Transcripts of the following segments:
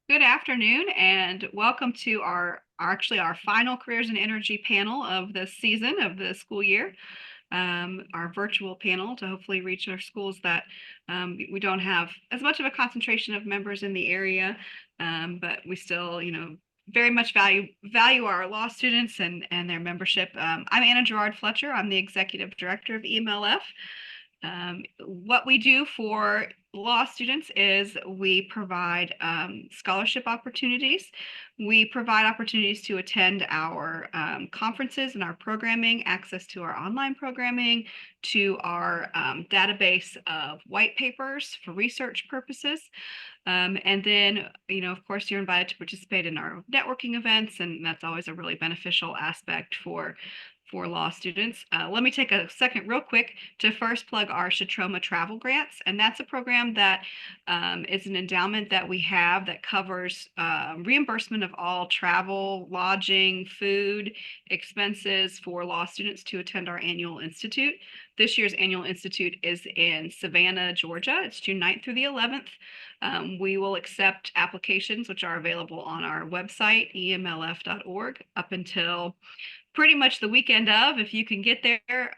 Good afternoon and welcome to our final Careers in Energy panel of the season of the school year. Our virtual panel to hopefully reach our schools that we don't have as much of a concentration of members in the area, but we still, very much value our law students and their membership. I'm Anna Gerard Fletcher. I'm the executive director of EMLF. What we do for law students is we provide scholarship opportunities. We provide opportunities to attend our conferences and our programming, access to our online programming, to our database of white papers for research purposes. And then, of course, you're invited to participate in our networking events, and that's always a really beneficial aspect for law students. Let me take a second real quick to first plug our Shatroma Travel Grants, and that's a program that is an endowment that we have that covers reimbursement of all travel, lodging, food expenses for law students to attend our annual institute. This year's annual institute is in Savannah, Georgia. It's June 9th through the 11th. We will accept applications, which are available on our website, emlf.org, up until pretty much the weekend of. If you can get there,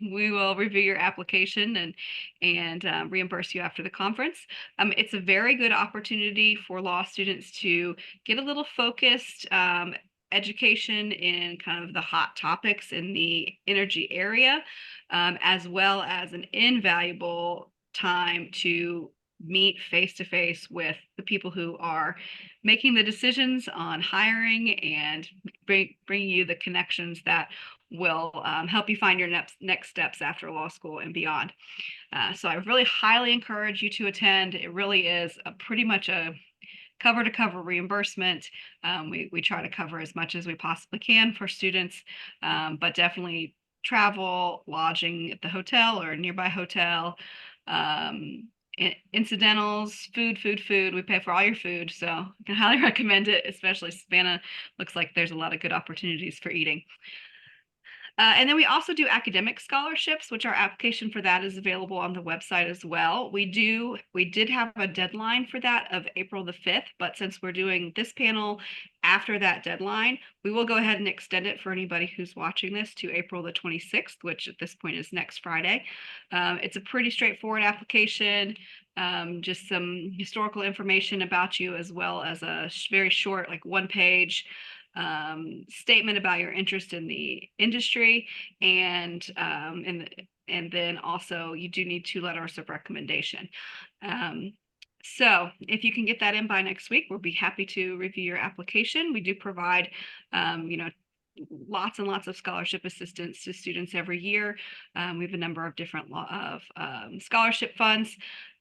we will review your application and reimburse you after the conference. It's a very good opportunity for law students to get a little focused education in kind of the hot topics in the energy area, as well as an invaluable time to meet face to face with the people who are making the decisions on hiring and bring you the connections that will help you find your next steps after law school and beyond. So I really highly encourage you to attend. It really is pretty much a cover to cover reimbursement. We try to cover as much as we possibly can for students, but definitely travel, lodging at the hotel or a nearby hotel, incidentals, food. We pay for all your food, so I can highly recommend it, especially Savannah. Looks like there's a lot of good opportunities for eating. And then we also do academic scholarships, which our application for that is available on the website as well. We did have a deadline for that of April the 5th, but since we're doing this panel after that deadline, we will go ahead and extend it for anybody who's watching this to April the 26th, which at this point is next Friday. It's a pretty straightforward application. Just some historical information about you, as well as a very short, like 1-page statement about your interest in the industry, and then also you do need 2 letters of recommendation. So if you can get that in by next week, we'll be happy to review your application. We do provide, lots and lots of scholarship assistance to students every year. We have a number of different scholarship funds.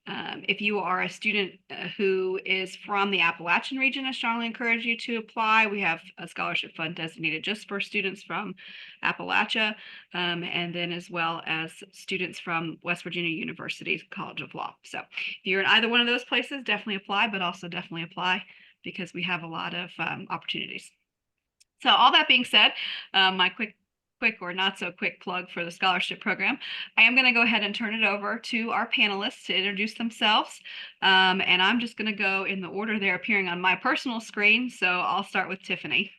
If you are a student who is from the Appalachian region, I strongly encourage you to apply. We have a scholarship fund designated just for students from Appalachia, and then as well as students from West Virginia University College of Law. So if you're in either one of those places, definitely apply, but also definitely apply because we have a lot of opportunities. So all that being said, my quick or not so quick plug for the scholarship program. I am going to go ahead and turn it over to our panelists to introduce themselves. And I'm just going to go in the order they're appearing on my personal screen. So I'll start with Tiffany.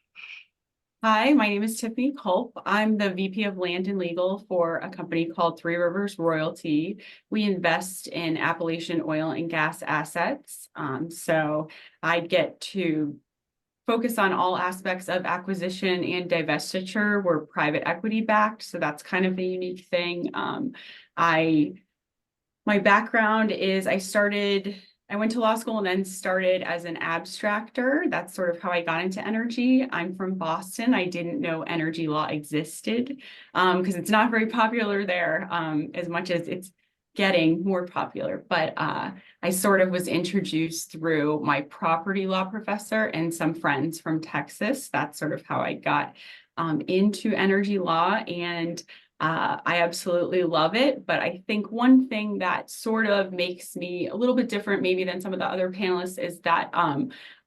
Hi, my name is Tiffany Culp. I'm the VP of Land and Legal for a company called Three Rivers Royalty. We invest in Appalachian oil and gas assets. So I get to focus on all aspects of acquisition and divestiture. We're private equity backed, so that's kind of a unique thing. My background is I went to law school and then started as an abstractor. That's sort of how I got into energy. I'm from Boston. I didn't know energy law existed because it's not very popular there, as much as it's getting more popular. But I sort of was introduced through my property law professor and some friends from Texas. That's sort of how I got into energy law, and I absolutely love it. But I think one thing that sort of makes me a little bit different maybe than some of the other panelists is that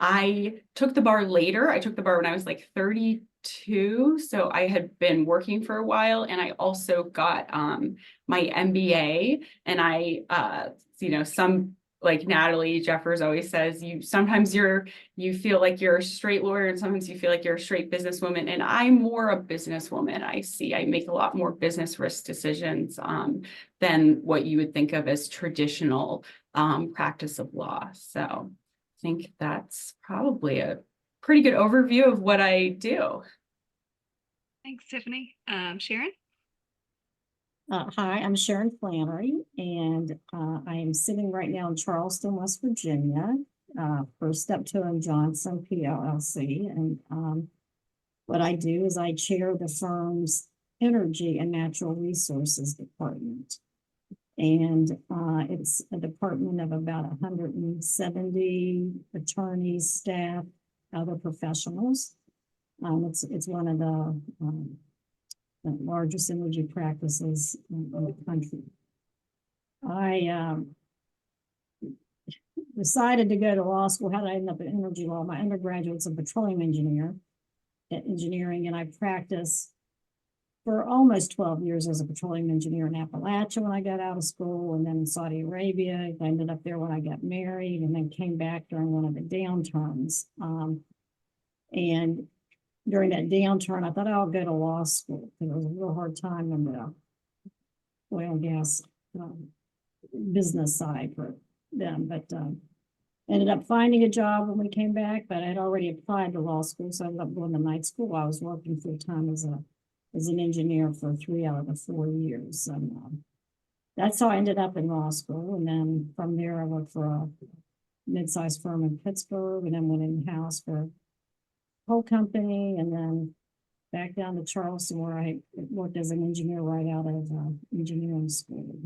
I took the bar later. I took the bar when I was like 32. So I had been working for a while, and I also got my MBA, and some like Natalie Jeffers always says, sometimes you feel like you're a straight lawyer and sometimes you feel like you're a straight businesswoman. And I'm more a businesswoman. I make a lot more business risk decisions than what you would think of as traditional practice of law. So I think that's probably a pretty good overview of what I do. Thanks, Tiffany. Sharon? Hi, I'm Sharon Flanery, and I am sitting right now in Charleston, West Virginia, for Steptoe and Johnson PLLC. And what I do is I chair the firm's Energy and Natural Resources Department. And it's a department of about 170 attorneys, staff, other professionals. It's one of the largest energy practices in the country. I decided to go to law school. How did I end up in energy law? My undergraduate's a petroleum engineering, and I practiced for almost 12 years as a petroleum engineer in Appalachia when I got out of school, and then in Saudi Arabia. I ended up there when I got married, and then came back during one of the downturns. And during that downturn, I thought, I'll go to law school because it was a real hard time in the oil and gas business side for them. But ended up finding a job when we came back, but I had already applied to law school, so I ended up going to night school. I was working full time as an engineer for 3 out of the 4 years. And that's how I ended up in law school. And then from there, I worked for a mid-sized firm in Pittsburgh, and then went in-house for whole company, and then back down to Charleston, where I worked as an engineer right out of engineering school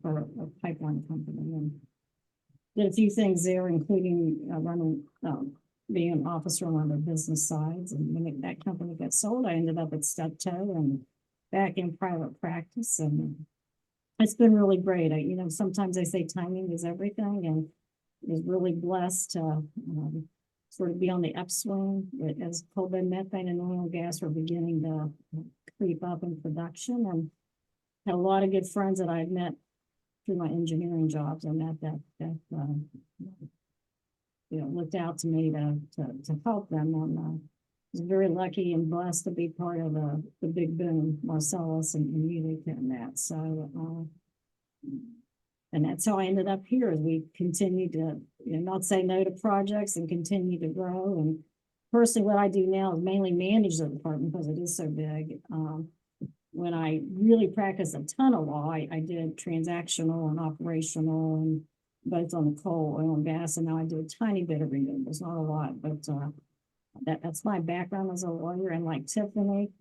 for a pipeline company, and did a few things there, including running, being an officer on one of the business sides. And when that company got sold, I ended up at Steptoe and back in private practice, and it's been really great. Sometimes they say timing is everything, and I was really blessed to sort of be on the upswing as coal bed methane and oil and gas were beginning to creep up in production, and had a lot of good friends that I've met through my engineering jobs, and that looked out to me to help them. And I was very lucky and blessed to be part of the big boom, Marcellus and Utica and that. So and that's how I ended up here, as we continue to not say no to projects and continue to grow. And personally, what I do now is mainly manage the department because it is so big. When I really practiced a ton of law, I did transactional and operational, and both on the coal, oil, and gas. And now I do a tiny bit of renewables, not a lot, but that's my background as a lawyer. And like Tiffany,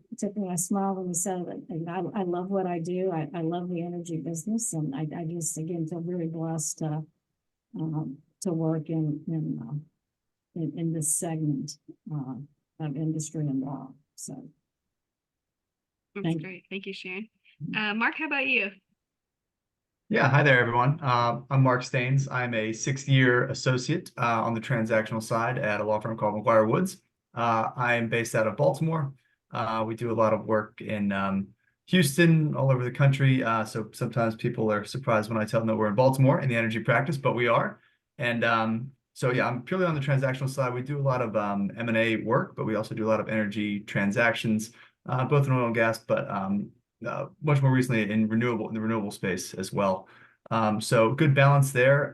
I smiled when we said that I love what I do. I love the energy business, and I just, again, feel very blessed to work in this segment of industry and law. So That's great. Thank you, Sharon. Mark, how about you? Yeah, hi there, everyone. I'm Mark Staines. I'm a 6th-year associate on the transactional side at a law firm called McGuire Woods. I'm based out of Baltimore. We do a lot of work in Houston, all over the country. So sometimes people are surprised when I tell them that we're in Baltimore in the energy practice, but we are. And so yeah, I'm purely on the transactional side. We do a lot of M&A work, but we also do a lot of energy transactions, both in oil and gas, but much more recently in the renewable space as well. So good balance there.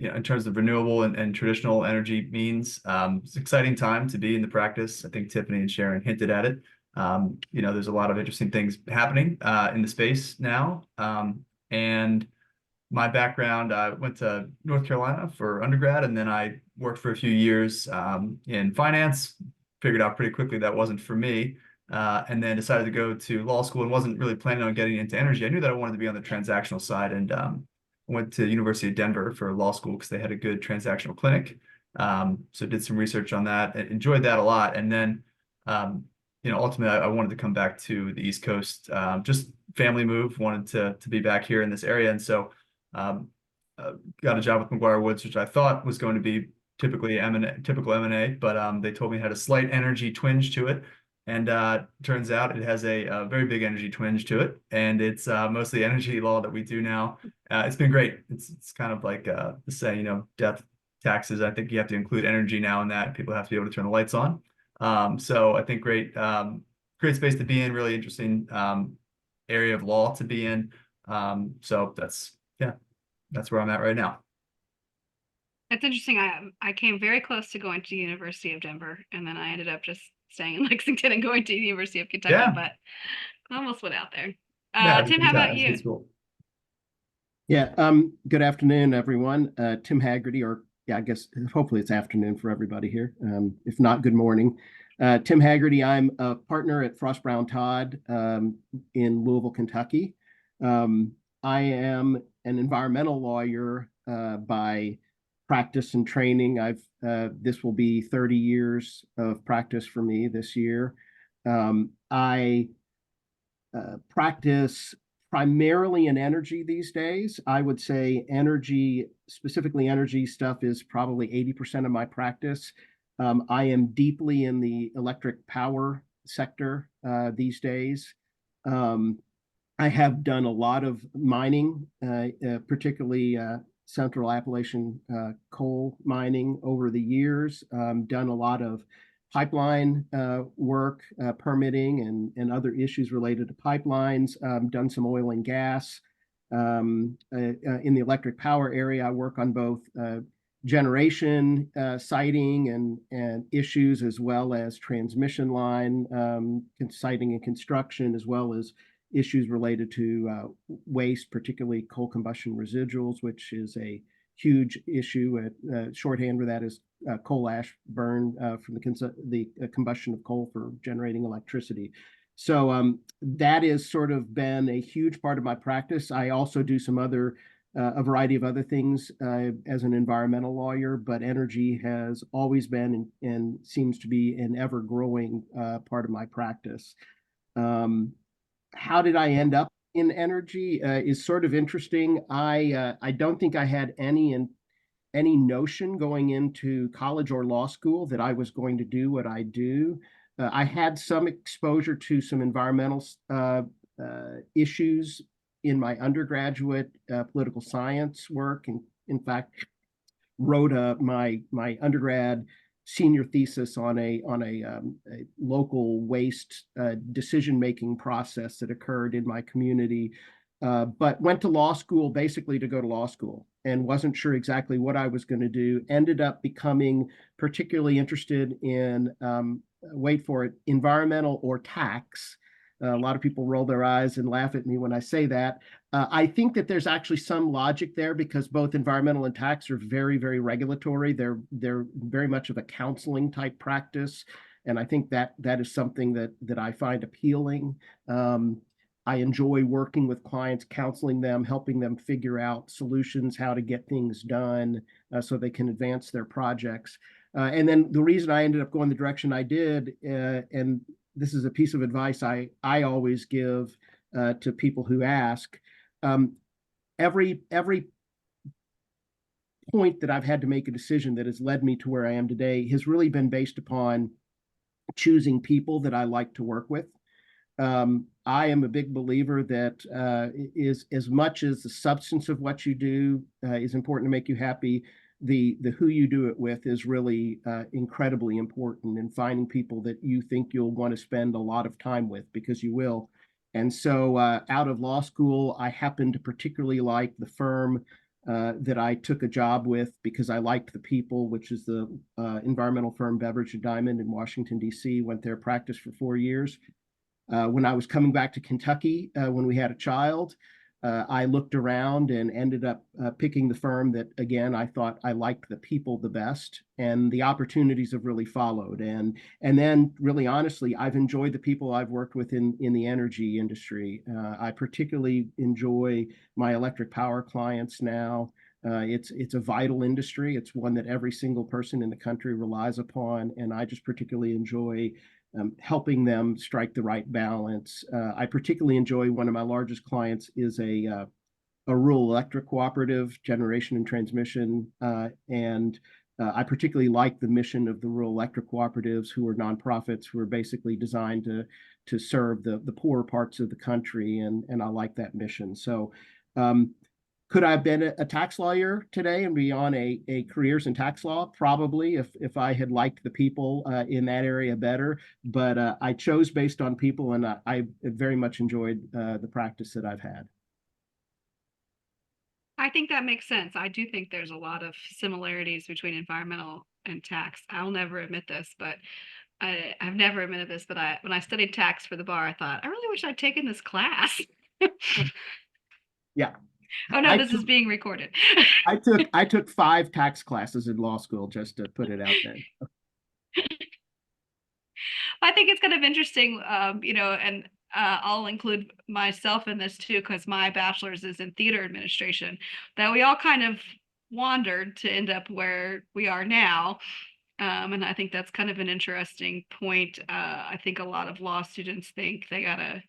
In terms of renewable and traditional energy means, it's an exciting time to be in the practice. I think Tiffany and Sharon hinted at it. There's a lot of interesting things happening in the space now. And my background, I went to North Carolina for undergrad, and then I worked for a few years in finance. Figured out pretty quickly that wasn't for me. And then decided to go to law school and wasn't really planning on getting into energy. I knew that I wanted to be on the transactional side, and went to University of Denver for law school because they had a good transactional clinic. So did some research on that and enjoyed that a lot. And then, ultimately I wanted to come back to the East Coast. Just family move, wanted to be back here in this area. And so got a job with McGuire Woods, which I thought was going to be typical M&A, but they told me it had a slight energy twinge to it. And turns out it has a very big energy twinge to it, and it's mostly energy law that we do now. It's been great. It's kind of like the saying, death taxes. I think you have to include energy now in that. People have to be able to turn the lights on. So I think great space to be in. Really interesting area of law to be in. So that's where I'm at right now. It's interesting. I came very close to going to the University of Denver, and then I ended up just staying in Lexington and going to the University of Kentucky, Yeah. but I almost went out there. Yeah, Tim, how about you? Yeah, good afternoon, everyone. Tim Hagerty, or I guess hopefully it's afternoon for everybody here. If not, good morning. Tim Hagerty, I'm a partner at Frost Brown Todd in Louisville, Kentucky. I am an environmental lawyer by practice and training. This will be 30 years of practice for me this year. I practice primarily in energy these days. I would say energy, specifically energy stuff, is probably 80% of my practice. I am deeply in the electric power sector these days. I have done a lot of mining, particularly Central Appalachian coal mining over the years, done a lot of pipeline work, permitting and other issues related to pipelines, done some oil and gas. In the electric power area, I work on both generation siting and issues, as well as transmission line siting and construction, as well as issues related to waste, particularly coal combustion residuals, which is a huge issue. Shorthand for that is coal ash burn from the combustion of coal for generating electricity. So that has sort of been a huge part of my practice. I also do a variety of other things as an environmental lawyer, but energy has always been and seems to be an ever-growing part of my practice. How did I end up in energy is sort of interesting. I don't think I had any notion going into college or law school that I was going to do what I do. I had some exposure to some environmental issues in my undergraduate political science work, and in fact, wrote my undergrad senior thesis on a local waste decision-making process that occurred in my community, but went to law school basically to go to law school and wasn't sure exactly what I was going to do. Ended up becoming particularly interested in, wait for it, environmental or tax. A lot of people roll their eyes and laugh at me when I say that. I think that there's actually some logic there, because both environmental and tax are very, very regulatory. They're very much of a counseling type practice, and I think that is something that I find appealing. I enjoy working with clients, counseling them, helping them figure out solutions, how to get things done so they can advance their projects. And then the reason I ended up going the direction I did, and this is a piece of advice I always give to people who ask. Every point that I've had to make a decision that has led me to where I am today has really been based upon choosing people that I like to work with. I am a big believer that is, as much as the substance of what you do is important to make you happy, the who you do it with is really incredibly important, in finding people that you think you'll want to spend a lot of time with, because you will. And so out of law school, I happened to particularly like the firm that I took a job with, because I liked the people, which is the environmental firm Beveridge and Diamond in Washington, D.C. Went there, practiced for 4 years. When I was coming back to Kentucky, when we had a child, I looked around and ended up picking the firm that, again, I thought I liked the people the best, and the opportunities have really followed. And then, really honestly, I've enjoyed the people I've worked with in the energy industry. I particularly enjoy my electric power clients now. It's a vital industry. It's one that every single person in the country relies upon, and I just particularly enjoy helping them strike the right balance. I particularly enjoy, one of my largest clients is a rural electric cooperative, generation and transmission, and I particularly like the mission of the rural electric cooperatives, who are nonprofits who are basically designed to serve the poorer parts of the country, and I like that mission. So could I have been a tax lawyer today and be on a careers in tax law? Probably, if I had liked the people in that area better. But I chose based on people, and I very much enjoyed the practice that I've had. I think that makes sense. I do think there's a lot of similarities between environmental and tax. I'll never admit this, but I've never admitted this, but when I studied tax for the bar, I thought, I really wish I'd taken this class. Yeah. Oh no, I this is took- being recorded. I took 5 tax classes in law school, just to put it out there. I think it's kind of interesting, and I'll include myself in this too, because my bachelor's is in theater administration, that we all kind of wandered to end up where we are now. And I think that's kind of an interesting point. I think a lot of law students think they gotta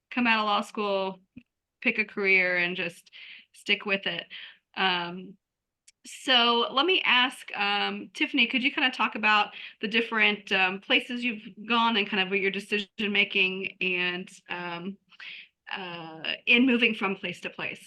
come out of law school, pick a career, and just stick with it. So let me ask, Tiffany, could you kind of talk about the different places you've gone and kind of what your decision making and in moving from place to place?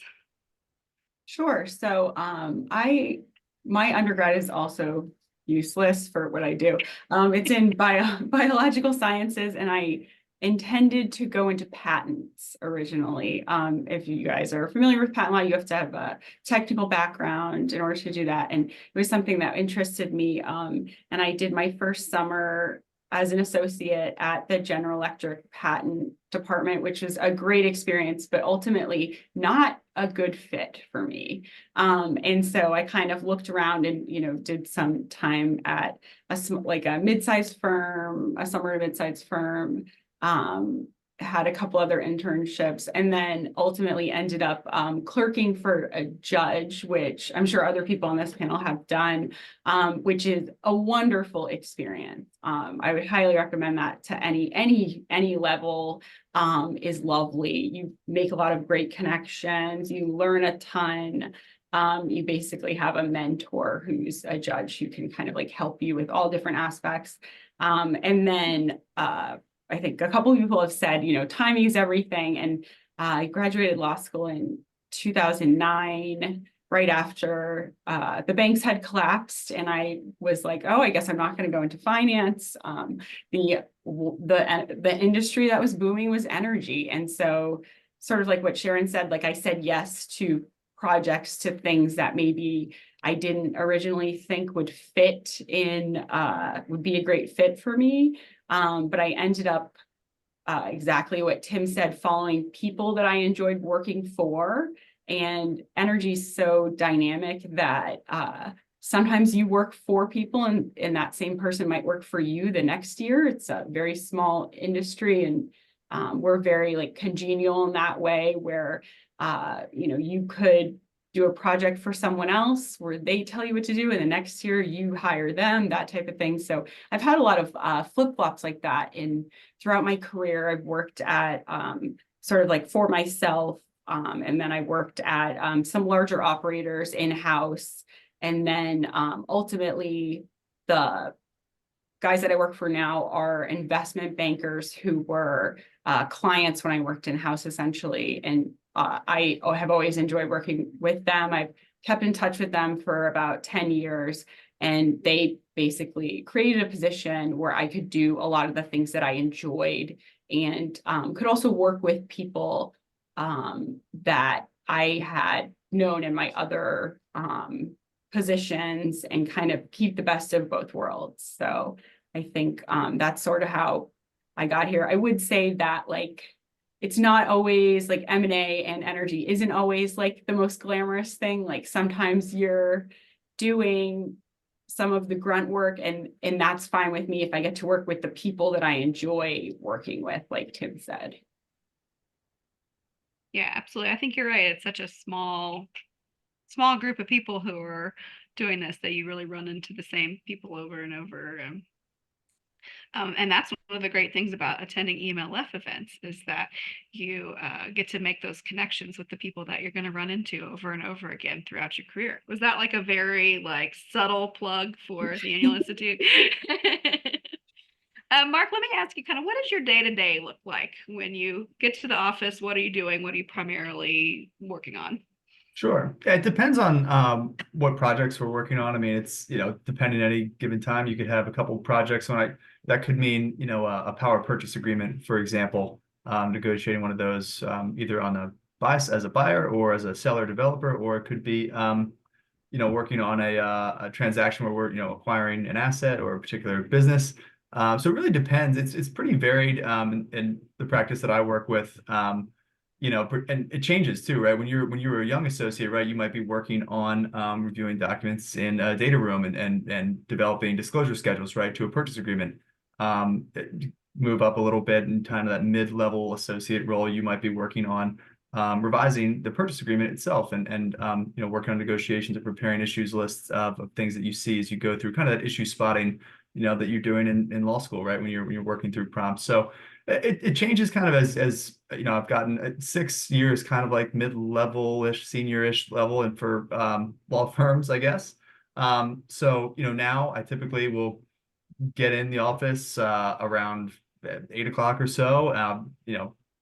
Sure. So my undergrad is also useless for what I do. It's in biological sciences, and I intended to go into patents originally. If you guys are familiar with patent law, you have to have a technical background in order to do that. And it was something that interested me. And I did my first summer as an associate at the General Electric patent department, which was a great experience, but ultimately not a good fit for me. And so I kind of looked around and, did some time at a mid-sized firm, a summer mid-sized firm, had a couple other internships, and then ultimately ended up clerking for a judge, which I'm sure other people on this panel have done, which is a wonderful experience. I would highly recommend that to any level. Is lovely. You make a lot of great connections. You learn a ton. You basically have a mentor who's a judge who can kind of like help you with all different aspects. And then I think a couple of people have said, timing is everything. And I graduated law school in 2009, right after the banks had collapsed. And I was like, oh, I guess I'm not going to go into finance. The industry that was booming was energy. And so sort of like what Sharon said, like I said yes to projects, to things that maybe I didn't originally think would fit in, would be a great fit for me. But I ended up exactly what Tim said, following people that I enjoyed working for. And energy is so dynamic that sometimes you work for people, and that same person might work for you the next year. It's a very small industry, and we're very like congenial in that way, where you could do a project for someone else where they tell you what to do, and the next year you hire them, that type of thing. So I've had a lot of flip-flops like that throughout my career. I've worked at sort of like for myself, and then I worked at some larger operators in-house, and then ultimately the guys that I work for now are investment bankers who were clients when I worked in-house, essentially. And I have always enjoyed working with them. I've kept in touch with them for about 10 years, and they basically created a position where I could do a lot of the things that I enjoyed, and could also work with people that I had known in my other positions, and kind of keep the best of both worlds. So I think that's sort of how I got here. I would say that like it's not always like M&A and energy isn't always like the most glamorous thing. Like sometimes you're doing some of the grunt work, and that's fine with me if I get to work with the people that I enjoy working with, like Tim said. Yeah, absolutely. I think you're right. It's such a small group of people who are doing this that you really run into the same people over and over. And that's one of the great things about attending EMLF events is that you get to make those connections with the people that you're going to run into over and over again throughout your career. Was that like a very like subtle plug for the Annual Institute? Mark, let me ask you kind of what does your day-to-day look like when you get to the office? What are you doing? What are you primarily working on? Sure. Yeah, it depends on what projects we're working on. I mean, it's, depending at any given time, you could have a couple of projects that could mean, a power purchase agreement, for example, negotiating one of those either on as a buyer or as a seller developer, or it could be, working on a transaction where we're, acquiring an asset or a particular business. So it really depends. It's pretty varied in the practice that I work with. And it changes too, right? When you're a young associate, right, you might be working on reviewing documents in a data room and developing disclosure schedules, right, to a purchase agreement. Move up a little bit in kind of that mid-level associate role, you might be working on revising the purchase agreement itself and working on negotiations and preparing issues lists of things that you see as you go through kind of that issue spotting, that you're doing in law school, right, when you're working through prompts. So it changes kind of as I've gotten 6 years kind of like mid-level-ish, senior-ish level, and for law firms, I guess. So now I typically will get in the office around 8 o'clock or so.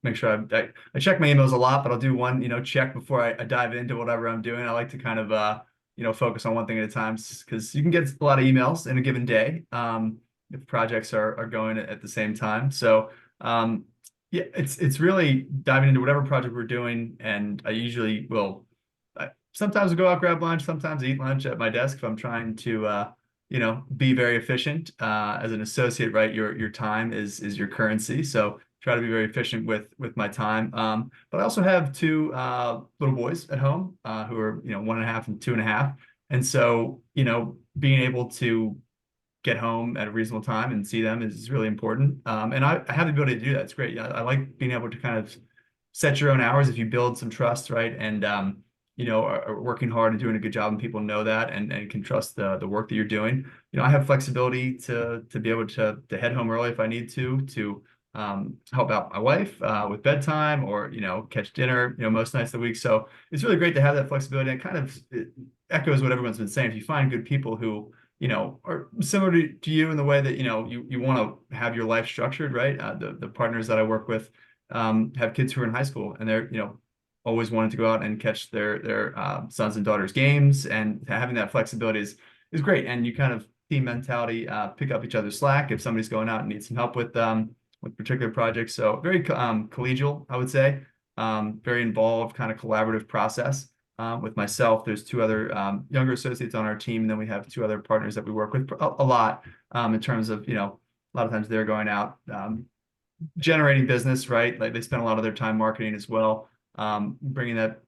Make sure I check my emails a lot, but I'll do one check before I dive into whatever I'm doing. I like to kind of focus on one thing at a time, because you can get a lot of emails in a given day if projects are going at the same time. So yeah, it's really diving into whatever project we're doing, and I usually will sometimes go out, grab lunch, sometimes eat lunch at my desk if I'm trying to be very efficient. As an associate, right, your time is your currency, so try to be very efficient with my time. But I also have 2 little boys at home who are 1.5 and 2.5, and so being able to get home at a reasonable time and see them is really important. And I have the ability to do that. It's great. I like being able to kind of set your own hours if you build some trust, right? And are working hard and doing a good job, and people know that and can trust the work that you're doing. I have flexibility to be able to head home early if I need to help out my wife with bedtime, or catch dinner most nights of the week. So it's really great to have that flexibility. And it echoes what everyone's been saying. If you find good people who are similar to you in the way that, you want to have your life structured, right? The partners that I work with have kids who are in high school, and they're, always wanted to go out and catch their sons and daughters' games, and having that flexibility is great. And you kind of team mentality, pick up each other's slack if somebody's going out and needs some help with particular projects. So very collegial, I would say, very involved, kind of collaborative process. With myself, there's 2 other younger associates on our team, and then we have 2 other partners that we work with a lot in terms of, a lot of times they're going out generating business, right? Like they spend a lot of their time marketing as well, bringing that,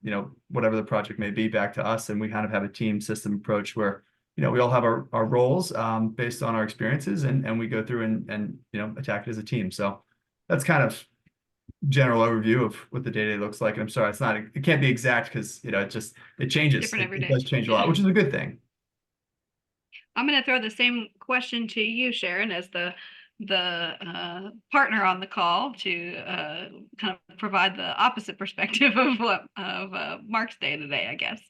whatever the project may be, back to us. And we kind of have a team system approach where, we all have our roles based on our experiences, and we go through and attack it as a team. So that's kind of general overview of what the day-to-day looks like. And I'm sorry, it can't be exact, because it changes. Different every It day. does change a lot, which is a good thing. I'm going to throw the same question to you, Sharon, as the partner on the call, to kind of provide the opposite perspective of Mark's day to day, I guess.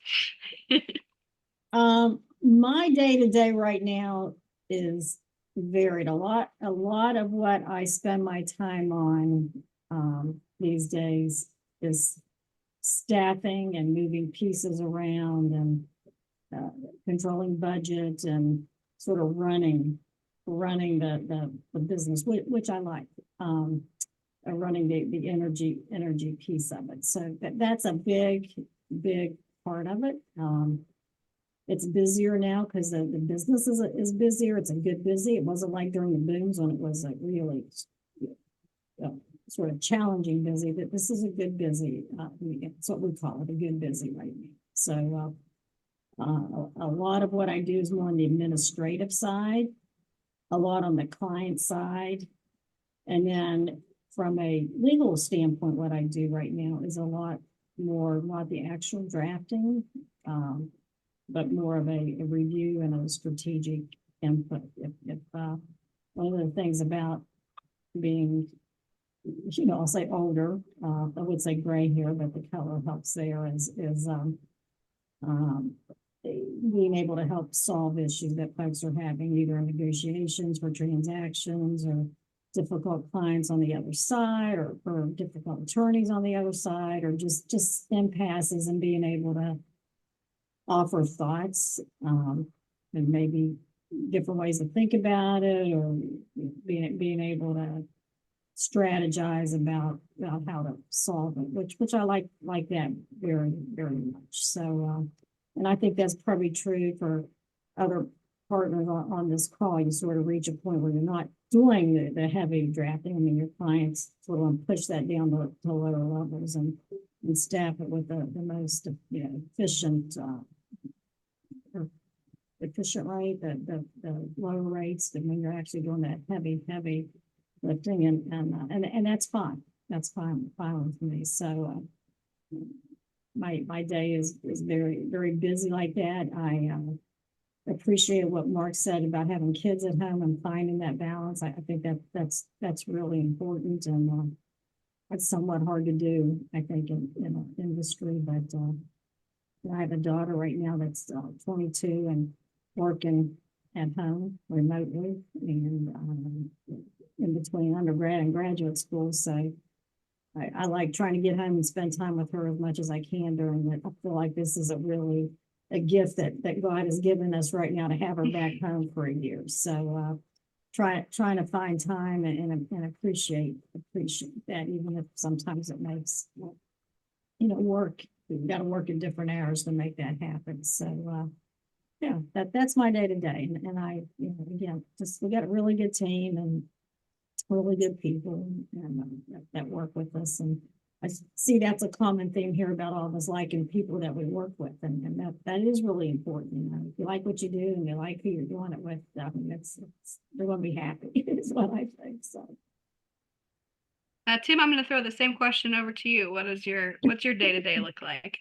My day-to-day right now is varied. A lot of what I spend my time on these days is staffing and moving pieces around, and controlling budget, and sort of running the business, which I like, running the energy piece of it. So that's a big part of it. It's busier now because the business is busier. It's a good busy. It wasn't like during the booms when it was like really sort of challenging busy. But this is a good busy. It's what we call it, a good busy right now. So a lot of what I do is more on the administrative side, a lot on the client side, and then from a legal standpoint, what I do right now is a lot the actual drafting, but more of a review and a strategic input. If one of the things about being, I'll say older, I would say gray hair, but the color helps there um, being able to help solve issues that folks are having, either in negotiations for transactions or difficult clients on the other side, or difficult attorneys on the other side, or just impasses, and being able to offer thoughts, and maybe different ways to think about it, or being able to strategize about how to solve it, which I like that very, very much. So, and I think that's probably true for other partners on this call. You sort of reach a point where you're not doing the heavy drafting. I mean, your clients sort of push that down to lower levels and staff it with the most, efficient, rate, the low rates, that when you're actually doing that heavy lifting, and that's fine. That's fine with me. So my day is very, very busy like that. I appreciate what Mark said about having kids at home and finding that balance. I think that's really important, and it's somewhat hard to do, I think, in our industry. But I have a daughter right now that's 22 and working at home remotely, and in between undergrad and graduate school. So I like trying to get home and spend time with her as much as I can during it. I feel like this is a gift that God has given us right now, to have her back home for a year. So trying to find time and appreciate that, even if sometimes it makes work. We've got to work in different hours to make that happen. So yeah, that's my day to day. And I, again, we got a really good team and really good people that work with us. And I see that's a common theme here about all of us liking people that we work with. And that is really important. If you like what you do and you like who you're doing it with, I mean, they're going to be happy is what I think. So. Tim, I'm going to throw the same question over to you. What's your day-to-day look like?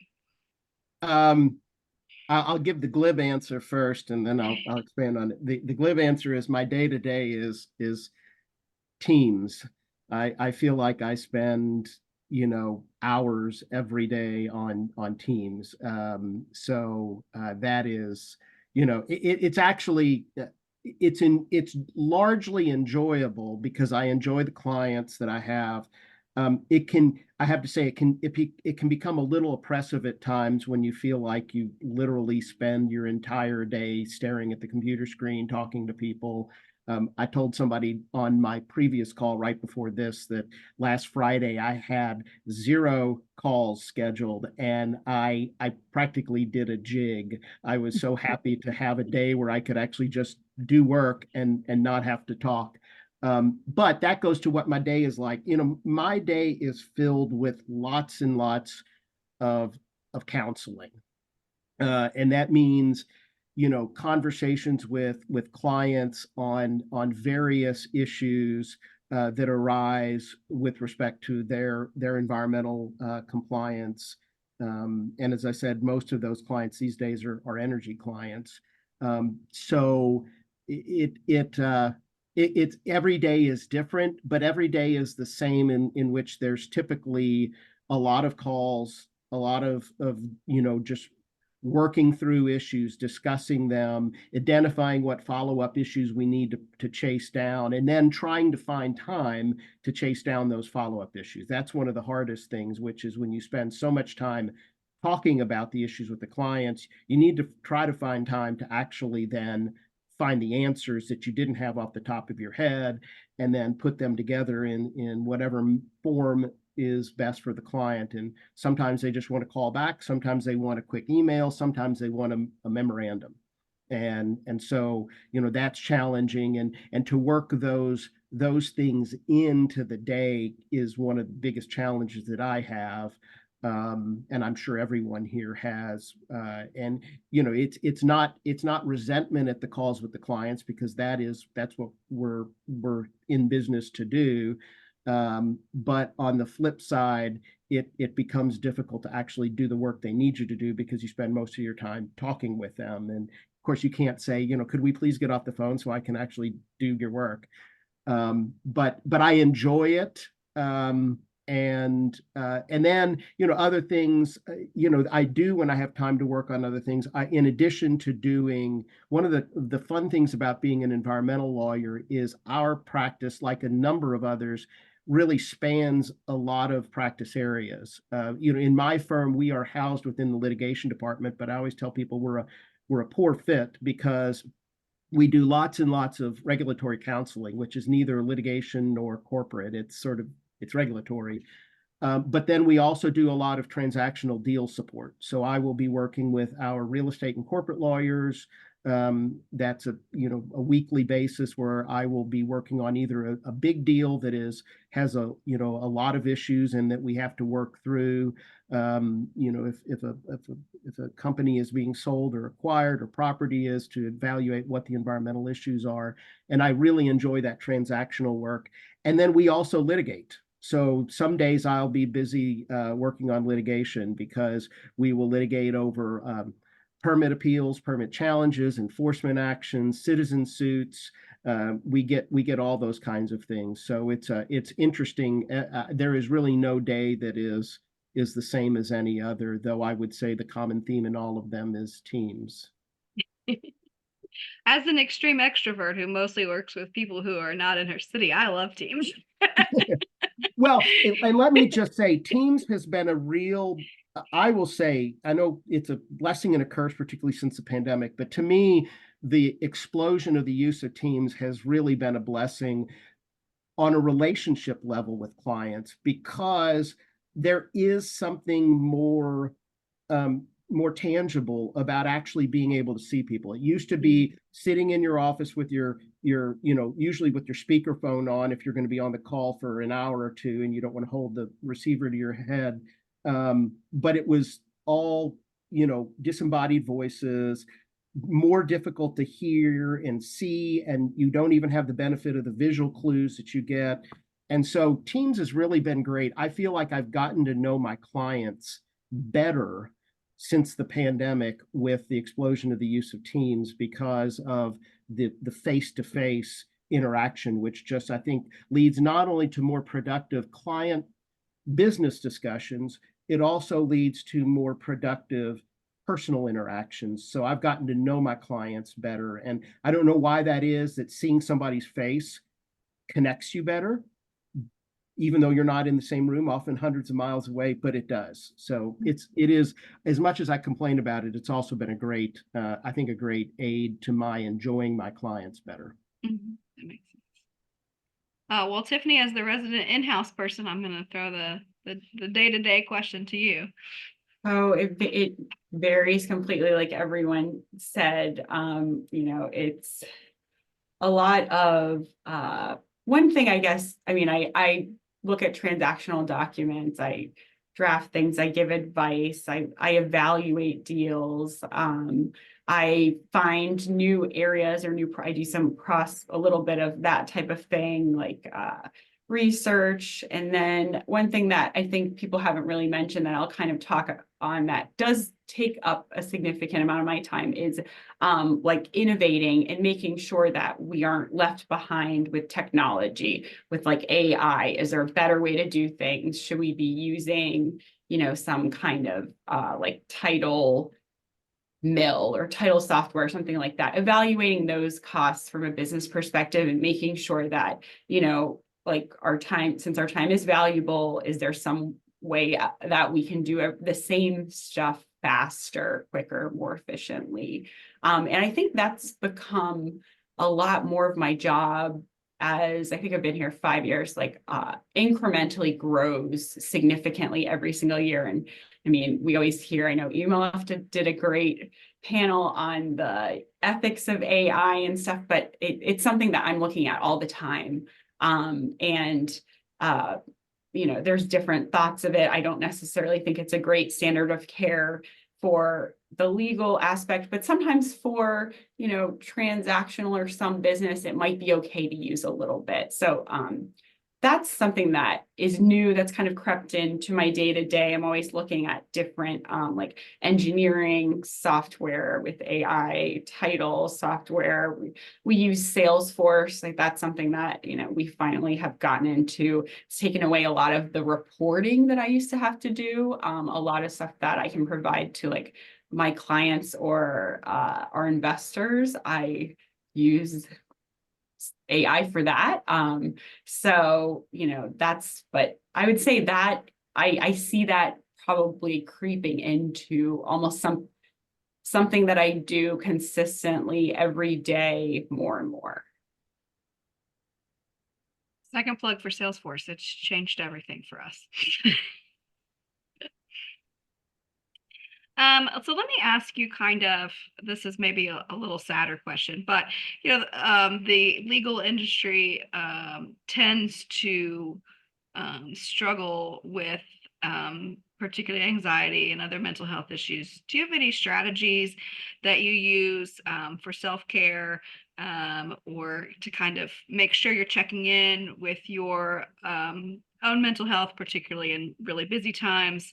I'll give the glib answer first, and then I'll expand on it. The glib answer is my day-to-day is Teams. I feel like I spend hours every day on Teams. So that is, it's actually it's largely enjoyable because I enjoy the clients that I have. I have to say, it can become a little oppressive at times when you feel like you literally spend your entire day staring at the computer screen, talking to people. I told somebody on my previous call right before this that last Friday I had 0 calls scheduled, and I practically did a jig. I was so happy to have a day where I could actually just do work and not have to talk. But that goes to what my day is like. My day is filled with lots and lots of counseling. And that means, conversations with clients on various issues that arise with respect to their environmental compliance. And as I said, most of those clients these days are energy clients. So it's every day is different, but every day is the same in which there's typically a lot of calls, a lot of just working through issues, discussing them, identifying what follow-up issues we need to chase down, and then trying to find time to chase down those follow-up issues. That's one of the hardest things, which is when you spend so much time talking about the issues with the clients, you need to try to find time to actually then find the answers that you didn't have off the top of your head, and then put them together in whatever form is best for the client. And sometimes they just want to call back, sometimes they want a quick email, sometimes they want a memorandum. And so that's challenging, and to work those things into the day is one of the biggest challenges that I have. And I'm sure everyone here has. And it's not resentment at the calls with the clients, because that's what we're in business to do. But on the flip side, it becomes difficult to actually do the work they need you to do, because you spend most of your time talking with them, Of course, you can't say, could we please get off the phone so I can actually do your work? But I enjoy it. And then, other things, I do when I have time to work on other things. In addition to doing, one of the fun things about being an environmental lawyer is our practice, like a number of others, really spans a lot of practice areas. In my firm, we are housed within the litigation department, but I always tell people we're a poor fit because we do lots and lots of regulatory counseling, which is neither litigation nor corporate. It's regulatory. But then we also do a lot of transactional deal support. So I will be working with our real estate and corporate lawyers. That's a weekly basis where I will be working on either a big deal that has a lot of issues and that we have to work through. If a company is being sold or acquired, or property is, to evaluate what the environmental issues are. And I really enjoy that transactional work. And then we also litigate. So some days I'll be busy working on litigation because we will litigate over permit appeals, permit challenges, enforcement actions, citizen suits. We get all those kinds of things. So it's interesting. There is really no day that is the same as any other, though I would say the common theme in all of them is teams. As an extreme extrovert who mostly works with people who are not in her city, I love teams. Well, and let me just say, teams has been a real, I will say, I know it's a blessing and a curse, particularly since the pandemic, but to me, the explosion of the use of teams has really been a blessing on a relationship level with clients, because there is something more tangible about actually being able to see people. It used to be sitting in your office with your usually with your speakerphone on if you're going to be on the call for an hour or two and you don't want to hold the receiver to your head. But it was all, disembodied voices, more difficult to hear and see, and you don't even have the benefit of the visual clues that you get. And so Teams has really been great. I feel like I've gotten to know my clients better since the pandemic with the explosion of the use of Teams, because of the face-to-face interaction, which just, I think, leads not only to more productive client business discussions, it also leads to more productive personal interactions. So I've gotten to know my clients better. And I don't know why that is, that seeing somebody's face connects you better, even though you're not in the same room, often hundreds of miles away, but it does. So it is, as much as I complain about it, it's also been a great, I think, a great aid to my enjoying my clients better. Mm-hmm. That makes sense. Well, Tiffany, as the resident in-house person, I'm going to throw the day-to-day question to you. Oh, it varies completely, like everyone said. It's a lot of one thing, I guess. I mean, I look at transactional documents, I draft things, I give advice, I evaluate deals, I find new areas or I do a little bit of that type of thing, like research. And then one thing that I think people haven't really mentioned that I'll kind of talk on that does take up a significant amount of my time is like innovating and making sure that we aren't left behind with technology, with like AI. Is there a better way to do things? Should we be using, some kind of like title mill or title software or something like that? Evaluating those costs from a business perspective and making sure that, like since our time is valuable, is there some way that we can do the same stuff faster, quicker, more efficiently? And I think that's become a lot more of my job, as I think I've been here 5 years, like incrementally grows significantly every single year. And I mean, we always hear, I know EMLF did a great panel on the ethics of AI and stuff, but it's something that I'm looking at all the time. There's different thoughts of it. I don't necessarily think it's a great standard of care for the legal aspect, but sometimes for, transactional or some business, it might be okay to use a little bit. So that's something that is new, that's kind of crept into my day to day. I'm always looking at different like engineering software with AI title software. We use Salesforce, like that's something that, you know, we finally have gotten into. It's taken away a lot of the reporting that I used to have to do. A lot of stuff that I can provide to like my clients or our investors. I use AI for that. So, you know, but I would say that I see that probably creeping into almost something that I do consistently every day more and more. Second plug for Salesforce. It's changed everything for us. So let me ask you kind of, this is maybe a little sadder question, but you know, the legal industry tends to struggle with particularly anxiety and other mental health issues. Do you have any strategies that you use for self-care or to kind of make sure you're checking in with your own mental health, particularly in really busy times?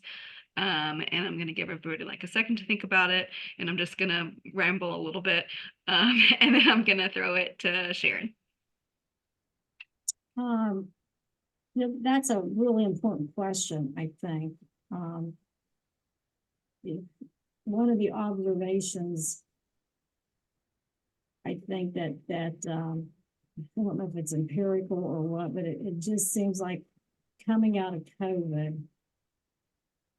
And I'm going to give everybody like a second to think about it, and I'm just going to ramble a little bit, and then I'm going to throw it to Sharon. That's a really important question, I think. One of the observations, I think that I don't know if it's empirical or what, but it just seems like coming out of COVID,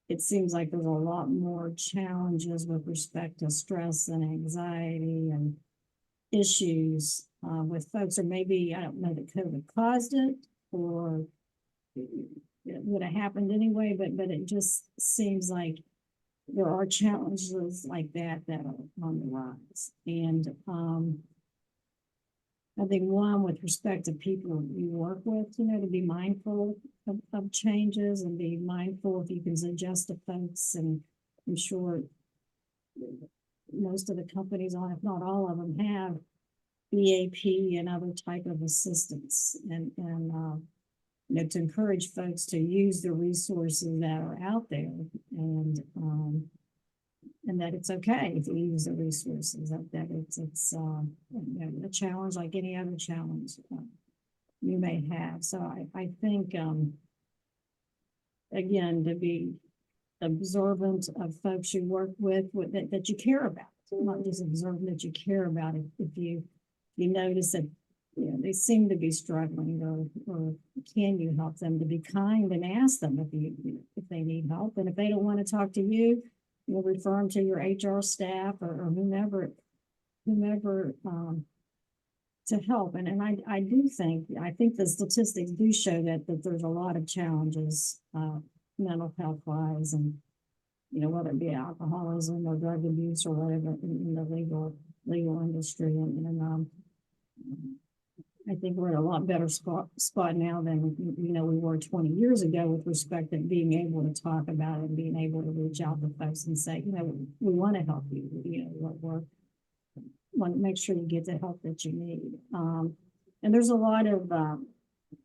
it seems like there's a lot more challenges with respect to stress and anxiety and issues with folks, or maybe, I don't know that COVID caused it, or it would have happened anyway, but it just seems like there are challenges like that are on the rise. And I think one, with respect to people you work with, you know, to be mindful of changes and be mindful if you can suggest to folks. And I'm sure most of the companies, if not all of them, have EAP and other type of assistance, and you know, to encourage folks to use the resources that are out there, and that it's okay to use the resources, that it's you know, a challenge like any other challenge you may have. So I think again, to be observant of folks you work with that you care about, not just observant, that you care about. If you notice that, you know, they seem to be struggling, or can you help them, to be kind and ask them if they need help. And if they don't want to talk to you, you'll refer them to your HR staff or whomever to help. And I think the statistics do show that there's a lot of challenges mental health wise, and you know, whether it be alcoholism or drug abuse or whatever in the legal industry. And I think we're in a lot better spot now than, you know, we were 20 years ago with respect to being able to talk about it and being able to reach out to folks and say, you know, we want to help you. You know, we want to make sure you get the help that you need. And there's a lot of in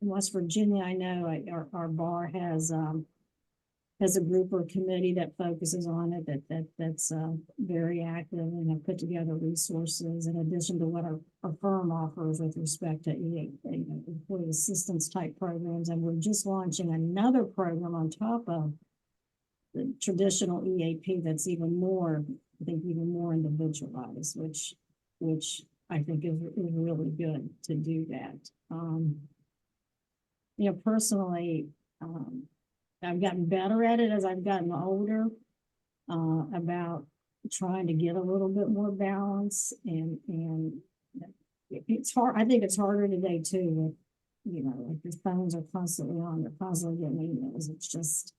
West Virginia, I know our bar has a group or committee that focuses on it, that's very active and have put together resources in addition to what our firm offers with respect to employee assistance type programs. And we're just launching another program on top of the traditional EAP that's even more individualized, which I think is really good to do that. You know, personally, I've gotten better at it as I've gotten older, about trying to get a little bit more balance, and it's hard. I think it's harder today too, with, you know, like your phones are constantly on, you're constantly getting emails. It's just,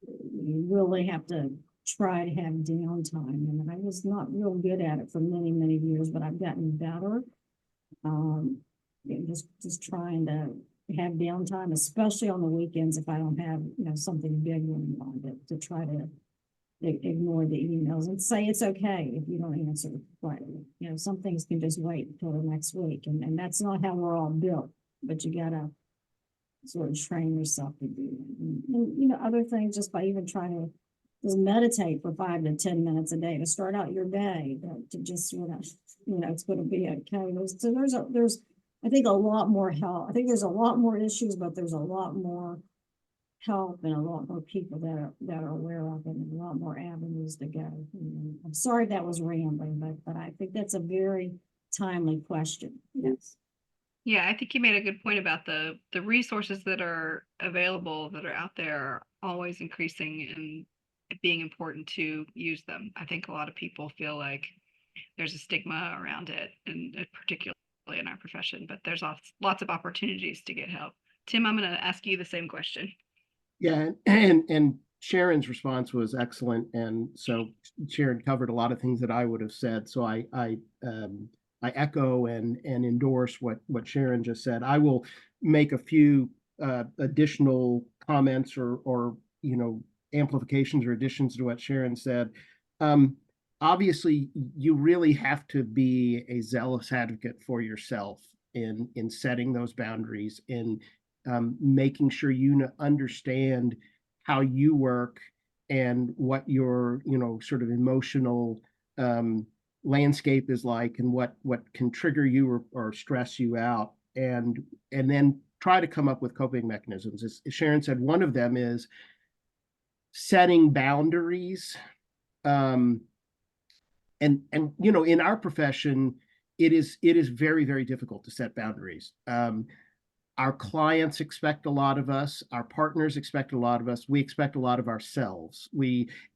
you really have to try to have downtime. And I was not real good at it for many years, but I've gotten better. Just trying to have downtime, especially on the weekends if I don't have, you know, something big going on, to try to ignore the emails and say it's okay if you don't answer right. You know, some things can just wait until the next week, and that's not how we're all built. But you gotta sort of train yourself to do. And, you know, other things, just by even trying to just meditate for 5 to 10 minutes a day to start out your day, to just sort of, you know, it's going to be okay. So there's, I think, a lot more help. I think there's a lot more issues, but there's a lot more help and a lot more people that are aware of it, and a lot more avenues to go. And I'm sorry that was rambling, but I think that's a very timely question. Yes. Yeah, I think you made a good point about the resources that are available, that are out there, are always increasing, and it being important to use them. I think a lot of people feel like there's a stigma around it, and particularly in our profession, but there's lots of opportunities to get help. Tim, I'm going to ask you the same question. Yeah, and Sharon's response was excellent, and so Sharon covered a lot of things that I would have said. So I echo and endorse what Sharon just said. I will make a few additional comments or you know, amplifications or additions to what Sharon said. Obviously, you really have to be a zealous advocate for yourself in setting those boundaries, in making sure you understand how you work and what your, you know, sort of emotional landscape is like, and what can trigger you or stress you out, and then try to come up with coping mechanisms. As Sharon said, one of them is setting boundaries. And you know, in our profession, it is very, very difficult to set boundaries. Our clients expect a lot of us. Our partners expect a lot of us. We expect a lot of ourselves.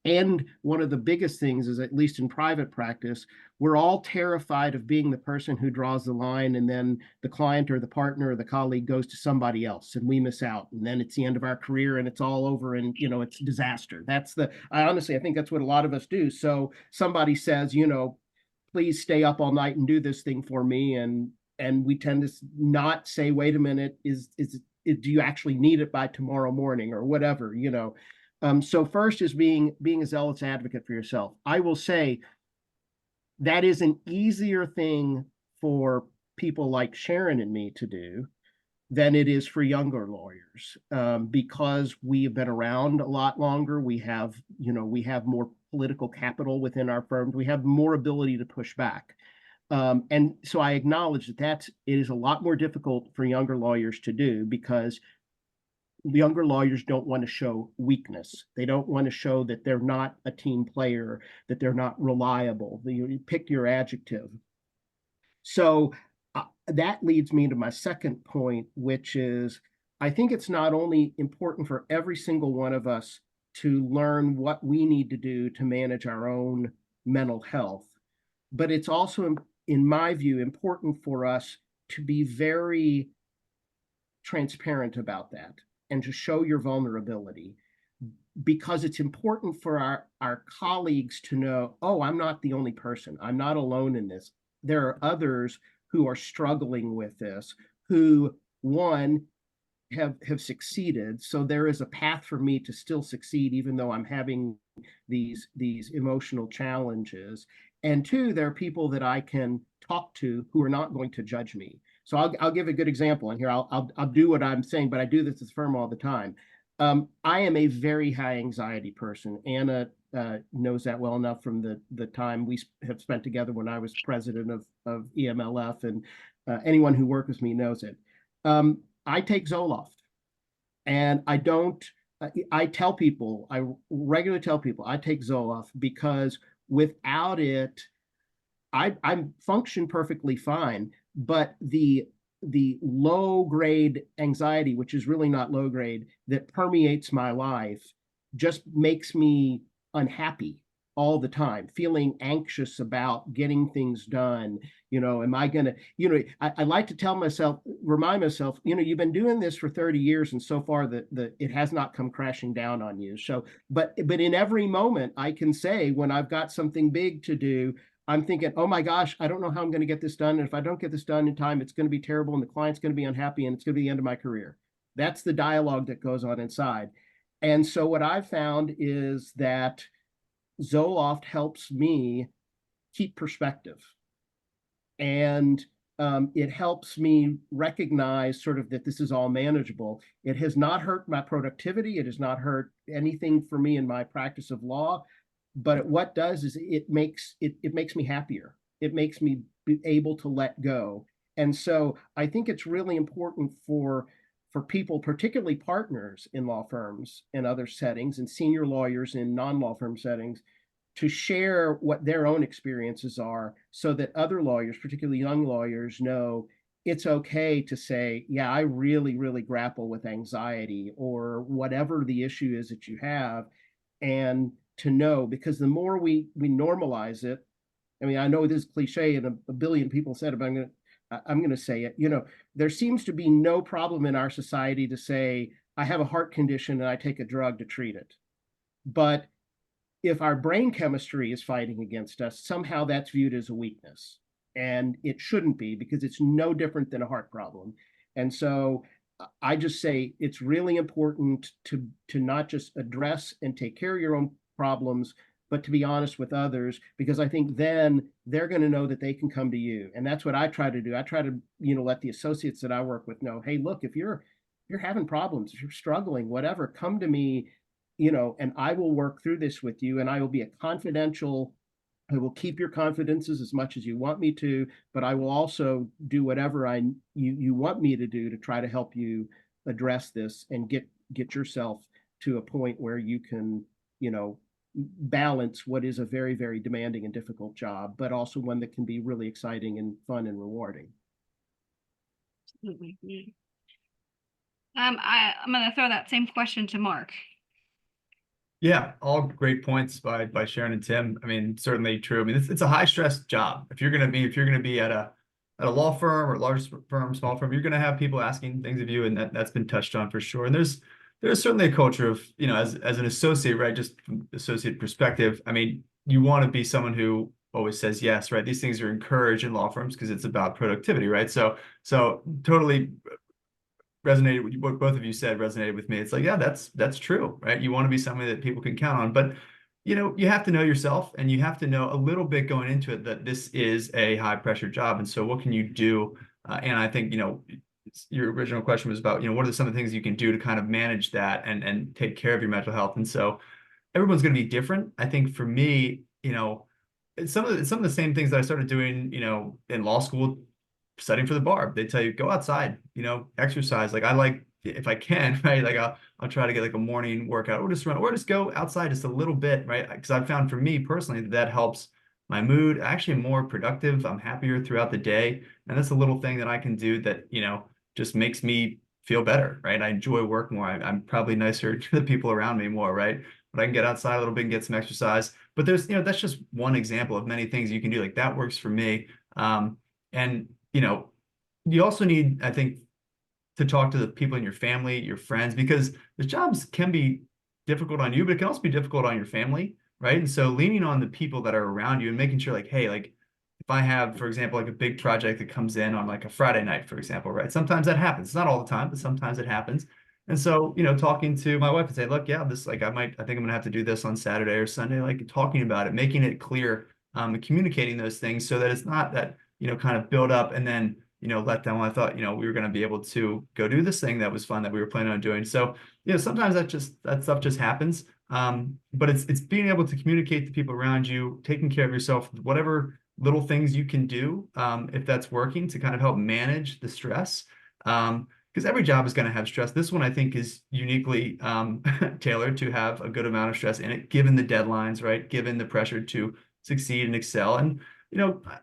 And one of the biggest things is, at least in private practice, we're all terrified of being the person who draws the line, and then the client or the partner or the colleague goes to somebody else and we miss out. And then it's the end of our career and it's all over, and, you know, it's disaster. I think that's what a lot of us do. So somebody says, you know, please stay up all night and do this thing for me. And we tend to not say, wait a minute, do you actually need it by tomorrow morning or whatever, you know? So first is being a zealous advocate for yourself. I will say that is an easier thing for people like Sharon and me to do than it is for younger lawyers, because we have been around a lot longer. We have more political capital within our firms. We have more ability to push back. And so I acknowledge that it is a lot more difficult for younger lawyers to do, because younger lawyers don't want to show weakness. They don't want to show that they're not a team player, that they're not reliable. You pick your adjective. So that leads me to my second point, which is, I think it's not only important for every single one of us to learn what we need to do to manage our own mental health, but it's also, in my view, important for us to be very transparent about that and to show your vulnerability, because it's important for our colleagues to know, oh, I'm not the only person. I'm not alone in this. There are others who are struggling with this, who, one, have succeeded. So there is a path for me to still succeed, even though I'm having these emotional challenges. And two, there are people that I can talk to who are not going to judge me. So I'll give a good example, and here I'll do what I'm saying, but I do this as a firm all the time. I am a very high anxiety person. Anna knows that well enough from the time we have spent together when I was president of EMLF, and anyone who worked with me knows it. I take Zoloft, and I regularly tell people I take Zoloft, because without it, I function perfectly fine, but the low grade anxiety, which is really not low grade, that permeates my life, just makes me unhappy all the time, feeling anxious about getting things done. You know, am I gonna, you know, I like to remind myself, you know, you've been doing this for 30 years and so far it has not come crashing down on you. So, but in every moment I can say, when I've got something big to do, I'm thinking, oh my gosh, I don't know how I'm going to get this done. And if I don't get this done in time, it's going to be terrible, and the client's going to be unhappy, and it's going to be the end of my career. That's the dialogue that goes on inside. And so what I've found is that Zoloft helps me keep perspective. And it helps me recognize sort of that this is all manageable. It has not hurt my productivity. It has not hurt anything for me in my practice of law. But what does is it makes me happier. It makes me be able to let go. And so I think it's really important for people, particularly partners in law firms and other settings, and senior lawyers in non-law firm settings, to share what their own experiences are so that other lawyers, particularly young lawyers, know it's okay to say, yeah, I really, really grapple with anxiety or whatever the issue is that you have. And to know, because the more we normalize it, I mean, I know this is cliche and a billion people said it, but I'm going to say it. You know, there seems to be no problem in our society to say, I have a heart condition and I take a drug to treat it. But if our brain chemistry is fighting against us, somehow that's viewed as a weakness. And it shouldn't be, because it's no different than a heart problem. And so I just say it's really important to not just address and take care of your own problems, but to be honest with others, because I think then they're going to know that they can come to you. And that's what I try to do. I try to, let the associates that I work with know, hey, look, if you're having problems, if you're struggling, whatever, come to me, and I will work through this with you, and I will be I will keep your confidences as much as you want me to, but I will also do whatever you want me to do to try to help you address this and get yourself to a point where you can, balance what is a very, very demanding and difficult job, but also one that can be really exciting and fun and rewarding. Absolutely. Yeah. I'm going to throw that same question to Mark. Yeah, all great points by Sharon and Tim. I mean, certainly true. I mean, it's a high stress job. If you're gonna be at a law firm or large firm, small firm, you're gonna have people asking things of you, and that's been touched on for sure. And there's certainly a culture of, as an associate, right? Just from associate perspective. I mean, you want to be someone who always says yes, right? These things are encouraged in law firms because it's about productivity, right? So totally resonated with what both of you said, resonated with me. It's like, yeah, that's true, right? You want to be somebody that people can count on, but you have to know yourself, and you have to know a little bit going into it that this is a high pressure job. And so what can you do? And I think, your original question was about, what are some of the things you can do to kind of manage that and take care of your mental health? And so everyone's going to be different. I think for me, it's some of the same things that I started doing, in law school, studying for the bar. They tell you, go outside, exercise. Like, I like, if I can, right? Like I'll try to get like a morning workout, or just run, or just go outside just a little bit, right? Because I've found for me personally that helps my mood. Actually, I'm more productive. I'm happier throughout the day. And that's a little thing that I can do that, just makes me feel better, right? I enjoy work more. I'm probably nicer to the people around me more, right? But I can get outside a little bit and get some exercise. But there's, that's just one example of many things you can do. Like, that works for me. And you also need, I think, to talk to the people in your family, your friends, because the jobs can be difficult on you, but it can also be difficult on your family, right? And so leaning on the people that are around you and making sure, like, hey, like, if I have, for example, like a big project that comes in on like a Friday night, for example, right? Sometimes that happens. It's not all the time, but sometimes it happens. And so, talking to my wife and say, look, yeah, this, like, I think I'm gonna have to do this on Saturday or Sunday, like, talking about it, making it clear, and communicating those things so that it's not that, kind of build up and then, let down when I thought, we were going to be able to go do this thing that was fun that we were planning on doing. So, sometimes that stuff just happens. But it's being able to communicate to people around you, taking care of yourself, whatever little things you can do, if that's working, to kind of help manage the stress. Because every job is going to have stress. This one, I think, is uniquely tailored to have a good amount of stress in it, given the deadlines, right? Given the pressure to succeed and excel. And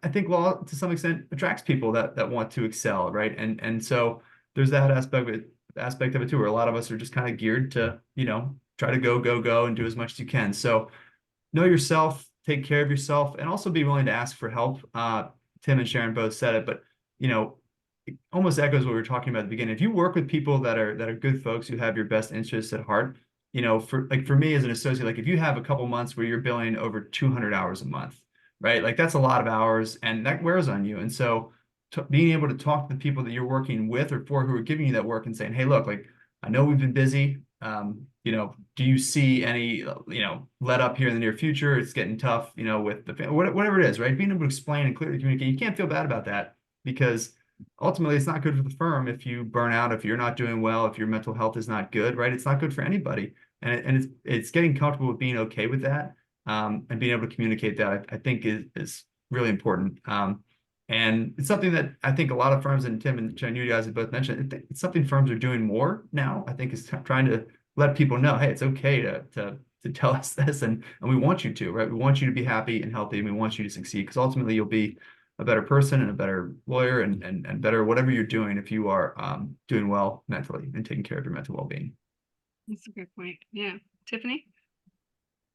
I think law, to some extent, attracts people that want to excel, right? And so there's that aspect of it too, where a lot of us are just kind of geared to, try to go and do as much as you can. So know yourself, take care of yourself, and also be willing to ask for help. Tim and Sharon both said it, but it almost echoes what we were talking about at the beginning. If you work with people that are good folks who have your best interests at heart, for me as an associate, like, if you have a couple months where you're billing over 200 hours a month, right? Like, that's a lot of hours, and that wears on you. And so being able to talk to the people that you're working with or for, who are giving you that work, and saying, hey, look, like, I know we've been busy. Do you see any, let up here in the near future? It's getting tough, with the family, whatever it is, right? Being able to explain and clearly communicate. You can't feel bad about that. because ultimately it's not good for the firm if you burn out, if you're not doing well, if your mental health is not good, right? It's not good for anybody. And it's getting comfortable with being okay with that, and being able to communicate that, I think is really important. And it's something that I think a lot of firms, and Tim and Jen, you guys have both mentioned, it's something firms are doing more now. I think is trying to let people know, hey, it's okay to tell us this, and we want you to, right? We want you to be happy and healthy, and we want you to succeed, because ultimately you'll be a better person and a better lawyer and better whatever you're doing if you are doing well mentally and taking care of your mental well-being. That's a good point. Yeah. Tiffany?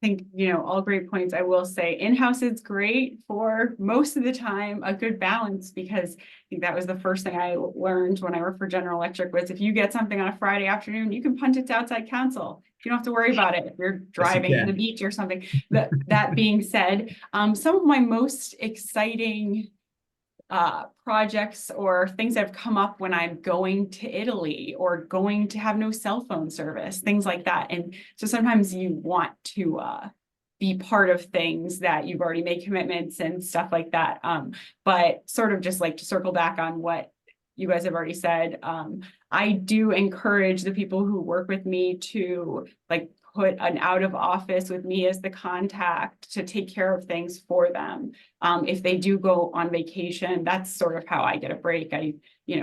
I think, all great points. I will say in-house is great for most of the time, a good balance, because I think that was the first thing I learned when I worked for General Electric was if you get something on a Friday afternoon, you can punt it to outside counsel. You don't have to worry about it if you're driving to the beach or something. That being said, some of my most exciting projects or things that have come up when I'm going to Italy or going to have no cell phone service, things like that. And so sometimes you want to be part of things that you've already made commitments and stuff like that. But sort of just like to circle back on what you guys have already said, I do encourage the people who work with me to put an out of office with me as the contact to take care of things for them. If they do go on vacation, that's sort of how I get a break. I,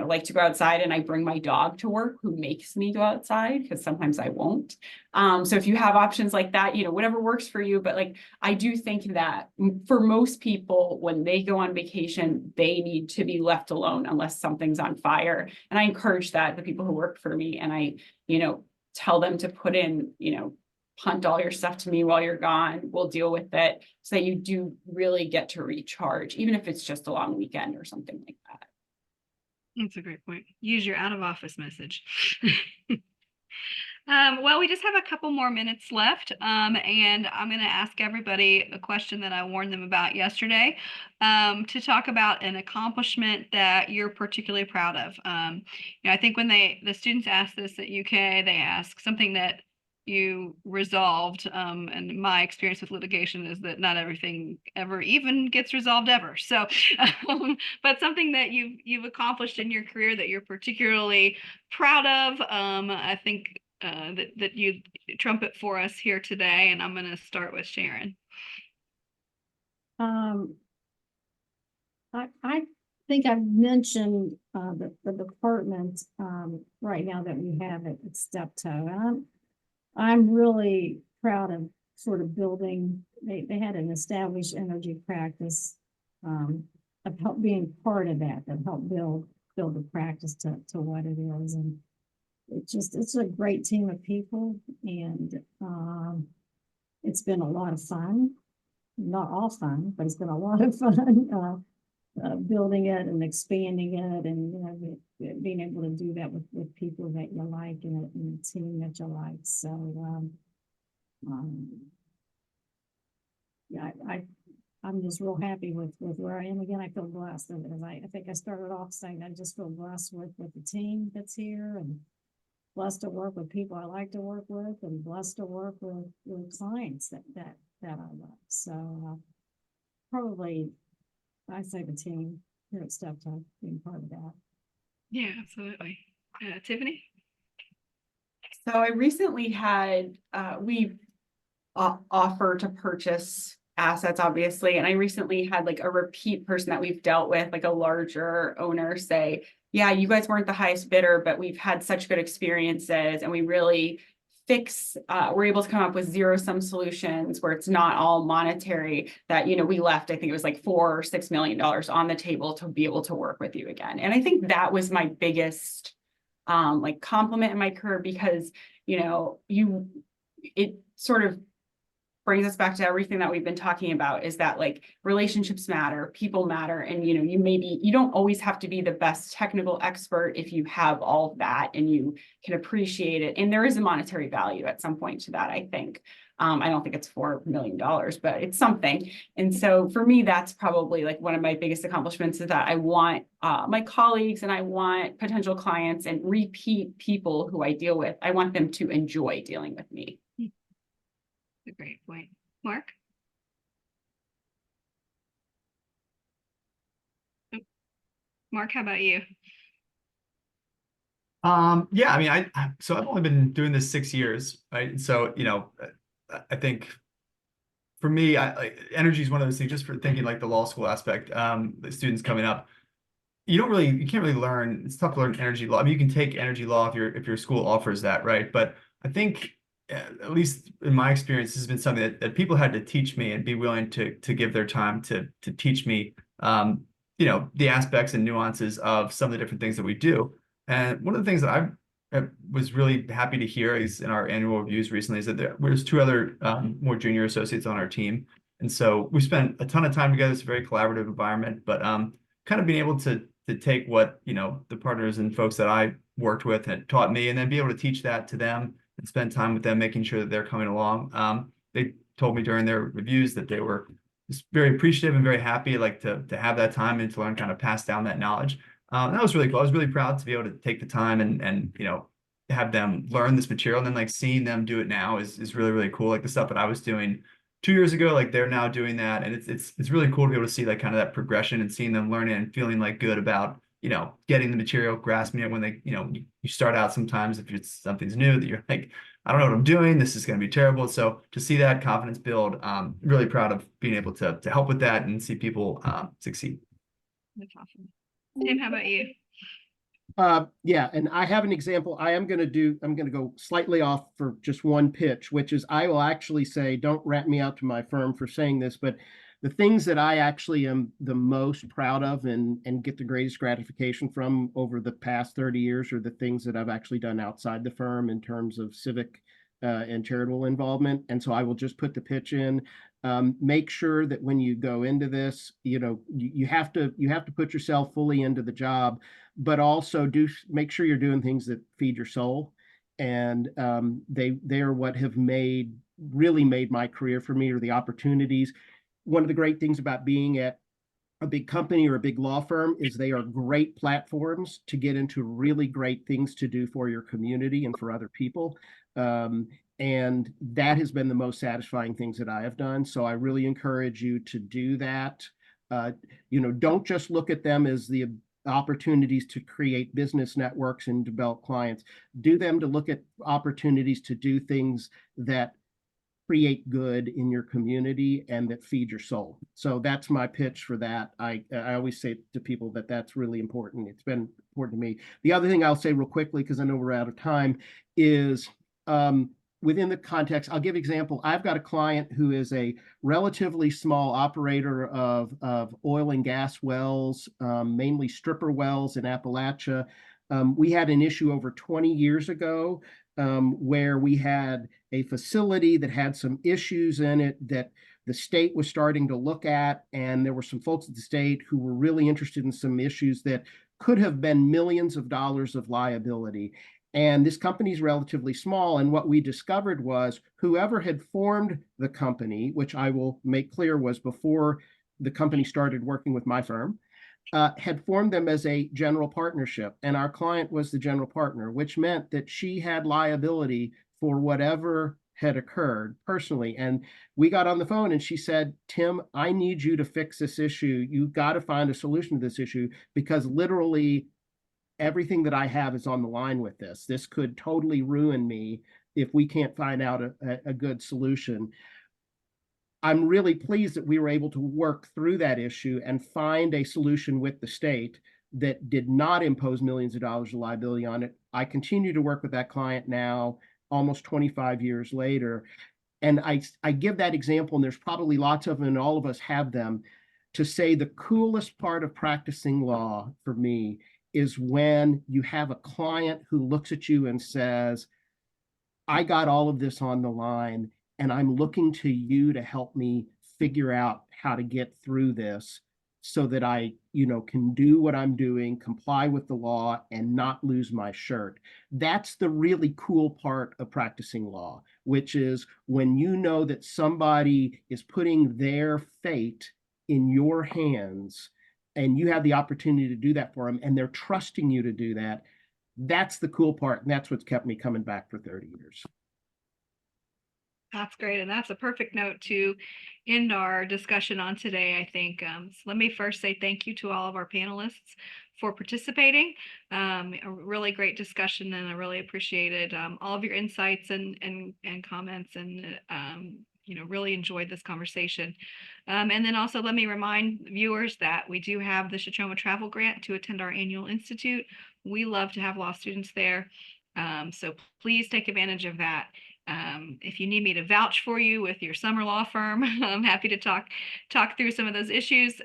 like to go outside, and I bring my dog to work, who makes me go outside because sometimes I won't. So if you have options like that, whatever works for you. But I do think that for most people, when they go on vacation, they need to be left alone unless something's on fire. And I encourage that the people who work for me, and I, tell them to put in, punt all your stuff to me while you're gone. We'll deal with it, so that you do really get to recharge, even if it's just a long weekend or something like that. That's a great point. Use your out of office message. Well, we just have a couple more minutes left, and I'm going to ask everybody a question that I warned them about yesterday, to talk about an accomplishment that you're particularly proud of. I think when the students ask this at UK, they ask something that you resolved, and my experience with litigation is that not everything ever even gets resolved ever. So, but something that you've accomplished in your career that you're particularly proud of, I think that you trumpet for us here today, and I'm going to start with Sharon. I think I've mentioned the department right now that we have at Steptoe, and I'm really proud of sort of building. They had an established energy practice. Of help being part of that helped build the practice to what it is, and it's a great team of people, and it's been a lot of fun. Not all fun, but it's been a lot of fun building it and expanding it, and being able to do that with people that you like and a team that you like. So yeah, I'm just real happy with where I am. Again, I feel blessed, and I think I started off saying I just feel blessed with the team that's here, and blessed to work with people I like to work with, and blessed to work with clients that I love. So probably I say the team here at Steptoe being part of that. Yeah, absolutely. Tiffany? So I recently had, we offer to purchase assets, obviously. And I recently had a repeat person that we've dealt with, a larger owner, say, yeah, you guys weren't the highest bidder, but we've had such good experiences, and we really we're able to come up with zero-sum solutions where it's not all monetary, that, we left, I think it was $4 or $6 million on the table to be able to work with you again. And I think that was my biggest compliment in my career, because, it sort of brings us back to everything that we've been talking about, is that relationships matter, people matter. And, you don't always have to be the best technical expert if you have all of that and you can appreciate it. And there is a monetary value at some point to that, I think. I don't think it's $4 million, but it's something. And so for me, that's probably one of my biggest accomplishments, is that I want my colleagues, and I want potential clients and repeat people who I deal with, I want them to enjoy dealing with me. A great point. Mark? Mark, how about you? Yeah, I mean, so I've only been doing this 6 years, right? So, I think for me, energy is one of those things, just for thinking like the law school aspect, the students coming up, you can't really learn, it's tough to learn energy law. I mean, you can take energy law if your school offers that, right? But I think, at least in my experience, this has been something that people had to teach me and be willing to give their time to teach me, the aspects and nuances of some of the different things that we do. And one of the things that I was really happy to hear is in our annual reviews recently is that there's two other more junior associates on our team. And so we spent a ton of time together. It's a very collaborative environment, but kind of being able to take what, the partners and folks that I worked with had taught me and then be able to teach that to them and spend time with them, making sure that they're coming along. They told me during their reviews that they were just very appreciative and very happy, like to have that time and to learn, kind of pass down that knowledge. That was really cool. I was really proud to be able to take the time and have them learn this material, and then like seeing them do it now is really, really cool. Like the stuff that I was doing 2 years ago, like they're now doing that, and it's really cool to be able to see like kind of that progression and seeing them learning and feeling like good about getting the material, grasping it when they you start out sometimes if it's something's new that you're like, I don't know what I'm doing, this is going to be terrible. So to see that confidence build, really proud of being able to help with that and see people succeed. That's awesome. Tim, how about you? Yeah, and I have an example. I'm going to go slightly off for just one pitch, which is I will actually say, don't rat me out to my firm for saying this, but the things that I actually am the most proud of and get the greatest gratification from over the past 30 years are the things that I've actually done outside the firm in terms of civic and charitable involvement. And so I will just put the pitch in. Make sure that when you go into this, you have to put yourself fully into the job, but also make sure you're doing things that feed your soul. And they are what have really made my career for me, or the opportunities. One of the great things about being at a big company or a big law firm is they are great platforms to get into really great things to do for your community and for other people. And that has been the most satisfying things that I have done. So I really encourage you to do that. Don't just look at them as the opportunities to create business networks and develop clients. Do them to look at opportunities to do things that create good in your community and that feed your soul. So that's my pitch for that. I always say to people that that's really important. It's been important to me. The other thing I'll say real quickly, because I know we're out of time, is within the context, I'll give example. I've got a client who is a relatively small operator of oil and gas wells, mainly stripper wells in Appalachia. We had an issue over 20 years ago where we had a facility that had some issues in it that the state was starting to look at, and there were some folks at the state who were really interested in some issues that could have been millions of dollars of liability. And this company is relatively small, and what we discovered was whoever had formed the company, which I will make clear was before the company started working with my firm, had formed them as a general partnership, and our client was the general partner, which meant that she had liability for whatever had occurred personally. And we got on the phone and she said, Tim, I need you to fix this issue. You've got to find a solution to this issue, because literally everything that I have is on the line with this. This could totally ruin me if we can't find out a good solution. I'm really pleased that we were able to work through that issue and find a solution with the state that did not impose millions of dollars of liability on it. I continue to work with that client now, almost 25 years later. And I give that example, and there's probably lots of them, and all of us have them, to say the coolest part of practicing law for me is when you have a client who looks at you and says, I got all of this on the line, and I'm looking to you to help me figure out how to get through this so that I, can do what I'm doing, comply with the law, and not lose my shirt. That's the really cool part of practicing law, which is when you know that somebody is putting their fate in your hands and you have the opportunity to do that for them, and they're trusting you to do that. That's the cool part, and that's what's kept me coming back for 30 years. That's great. And that's a perfect note to end our discussion on today, I think. So let me first say thank you to all of our panelists for participating. A really great discussion, and I really appreciated all of your insights and comments, and really enjoyed this conversation. And then also let me remind viewers that we do have the Shoshone Travel Grant to attend our annual institute. We love to have law students there. So please take advantage of that. If you need me to vouch for you with your summer law firm, I'm happy to talk through some of those issues.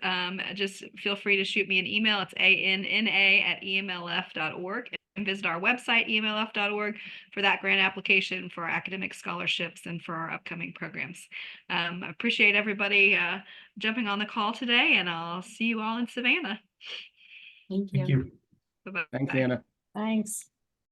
Just feel free to shoot me an email. It's anna@emlf.org, and visit our website, emlf.org, for that grant application, for our academic scholarships, and for our upcoming programs. I appreciate everybody jumping on the call today, and I'll see you all in Savannah. Thank Thank you. you. Bye-bye. Thanks, Anna. Thanks.